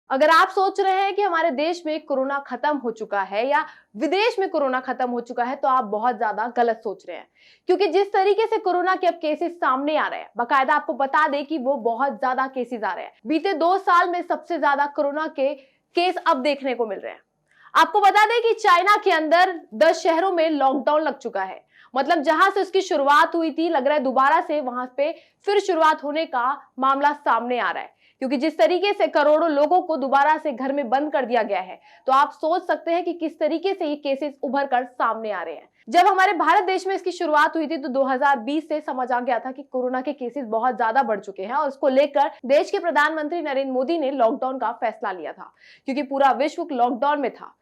अगर आप सोच रहे हैं कि हमारे देश में कोरोना खत्म हो चुका है या विदेश में कोरोना खत्म हो चुका है, तो आप बहुत ज्यादा गलत सोच रहे हैं। क्योंकि जिस तरीके से कोरोना के अब केसेस सामने आ रहे हैं, बाकायदा आपको बता दें कि वो बहुत ज्यादा केसेस आ रहे हैं। बीते 2 साल में सबसे ज्यादा कोरोना के केस अब देखने को मिल रहे हैं। आपको बता दें कि चाइना के अंदर 10 शहरों में लॉकडाउन लग चुका है। मतलब जहां से उसकी शुरुआत हुई थी, लग रहा है दोबारा से वहां पे फिर शुरुआत होने का मामला सामने आ रहा है। क्योंकि जिस तरीके से करोड़ों लोगों को दोबारा से घर में बंद कर दिया गया है, तो आप सोच सकते हैं कि किस तरीके से ये केसेस उभर कर सामने आ रहे हैं। जब हमारे भारत देश में इसकी शुरुआत हुई थी, तो 2020 से समझ आ गया था कि कोरोना के केसेस बहुत ज्यादा बढ़ चुके हैं और उसको लेकर देश के प्रधानमंत्री नरेंद्र मोदी ने लॉकडाउन का फैसला लिया था, क्योंकि पूरा विश्व लॉकडाउन में था।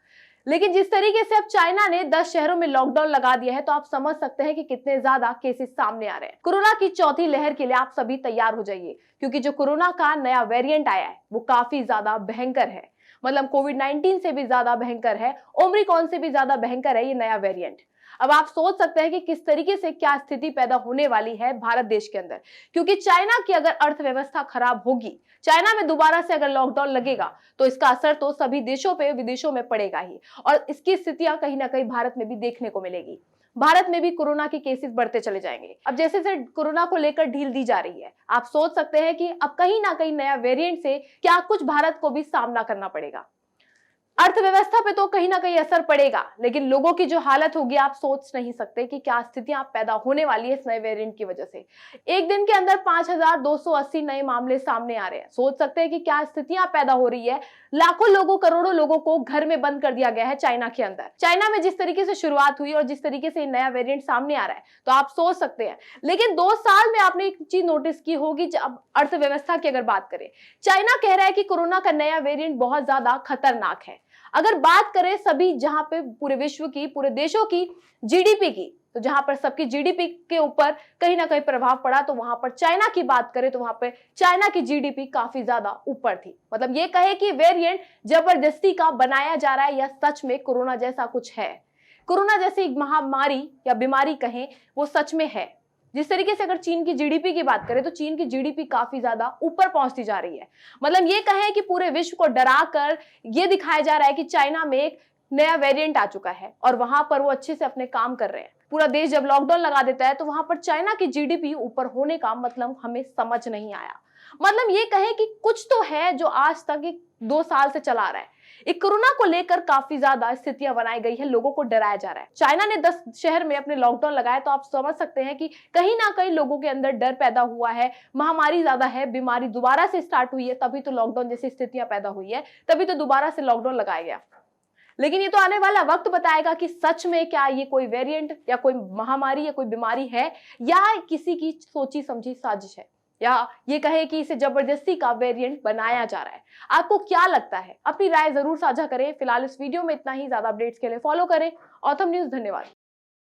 लेकिन जिस तरीके से अब चाइना ने 10 शहरों में लॉकडाउन लगा दिया है, तो आप समझ सकते हैं कि कितने ज्यादा केसेस सामने आ रहे हैं। कोरोना की चौथी लहर के लिए आप सभी तैयार हो जाइए, क्योंकि जो कोरोना का नया वेरिएंट आया है वो काफी ज्यादा भयंकर है। मतलब कोविड-19 से भी ज्यादा भयंकर है, ओमिक्रॉन से भी ज्यादा भयंकर है ये नया वेरिएंट। अब आप सोच सकते हैं कि किस तरीके से क्या स्थिति पैदा होने वाली है भारत देश के अंदर, क्योंकि चाइना की अगर अर्थव्यवस्था खराब होगी, चाइना में दोबारा से अगर लॉकडाउन लगेगा, तो इसका असर तो सभी देशों पे विदेशों में पड़ेगा ही, और इसकी स्थितियां कहीं ना कहीं भारत में भी देखने को मिलेगी। भारत में भी कोरोना के केसेस बढ़ते चले जाएंगे। अब जैसे से कोरोना को लेकर ढील दी जा रही है, आप सोच सकते हैं कि अब कहीं ना कहीं नया वेरिएंट से क्या कुछ भारत को भी सामना करना पड़ेगा। अर्थव्यवस्था पे तो कहीं ना कहीं असर पड़ेगा, लेकिन लोगों की जो हालत होगी, आप सोच नहीं सकते कि क्या स्थितियां पैदा होने वाली है इस नए वेरिएंट की वजह से। एक दिन के अंदर 5280 नए मामले सामने आ रहे हैं। सोच सकते हैं कि क्या स्थितियां पैदा हो रही है। लाखों लोगों, करोड़ों लोगों को घर में बंद कर दिया गया है चाइना के अंदर। चाइना में जिस तरीके से शुरुआत हुई और जिस तरीके से नया वेरिएंट सामने आ रहा है, तो आप सोच सकते हैं। लेकिन 2 साल में आपने एक चीज नोटिस की होगी, जब अर्थव्यवस्था की अगर बात करें, चाइना कह रहा है कि कोरोना का नया वेरिएंट बहुत ज्यादा खतरनाक है। अगर बात करें सभी, जहां पे पूरे विश्व की, पूरे देशों की जीडीपी की, तो जहां पर सबकी जीडीपी के ऊपर कहीं ना कहीं प्रभाव पड़ा, तो वहां पर चाइना की बात करें तो वहां पर चाइना की जीडीपी काफी ज्यादा ऊपर थी। मतलब ये कहे कि वेरिएंट जबरदस्ती का बनाया जा रहा है या सच में कोरोना जैसा कुछ है। कोरोना जैसी महामारी या बीमारी कहें, वो सच में है। जिस तरीके से अगर चीन की जीडीपी की बात करें, तो चीन की जीडीपी काफी ज्यादा ऊपर पहुंचती जा रही है। मतलब ये कहें कि पूरे विश्व को डरा कर ये दिखाया जा रहा है कि चाइना में एक नया वेरिएंट आ चुका है और वहां पर वो अच्छे से अपने काम कर रहे हैं। पूरा देश जब लॉकडाउन लगा देता है, तो वहां पर चाइना की जीडीपी ऊपर होने का मतलब हमें समझ नहीं आया। मतलब ये कहे कि कुछ तो है जो आज तक 2 साल से चला रहा है। एक कोरोना को लेकर काफी ज्यादा स्थितियां बनाई गई है, लोगों को डराया जा रहा है। चाइना ने 10 शहर में अपने लॉकडाउन लगाए, तो आप समझ सकते हैं कि कहीं ना कहीं लोगों के अंदर डर पैदा हुआ है। महामारी ज्यादा है, बीमारी दोबारा से स्टार्ट हुई है, तभी तो लॉकडाउन जैसी स्थितियां पैदा हुई है, तभी तो दोबारा से लॉकडाउन लगाया गया। लेकिन ये तो आने वाला वक्त बताएगा कि सच में क्या ये कोई वेरिएंट या कोई महामारी या कोई बीमारी है, या किसी की सोची समझी साजिश है, या ये कहे कि इसे जबरदस्ती का वेरिएंट बनाया जा रहा है। आपको क्या लगता है? अपनी राय जरूर साझा करें। फिलहाल इस वीडियो में इतना ही। ज्यादा अपडेट्स के लिए फॉलो करें ऑथम न्यूज। धन्यवाद।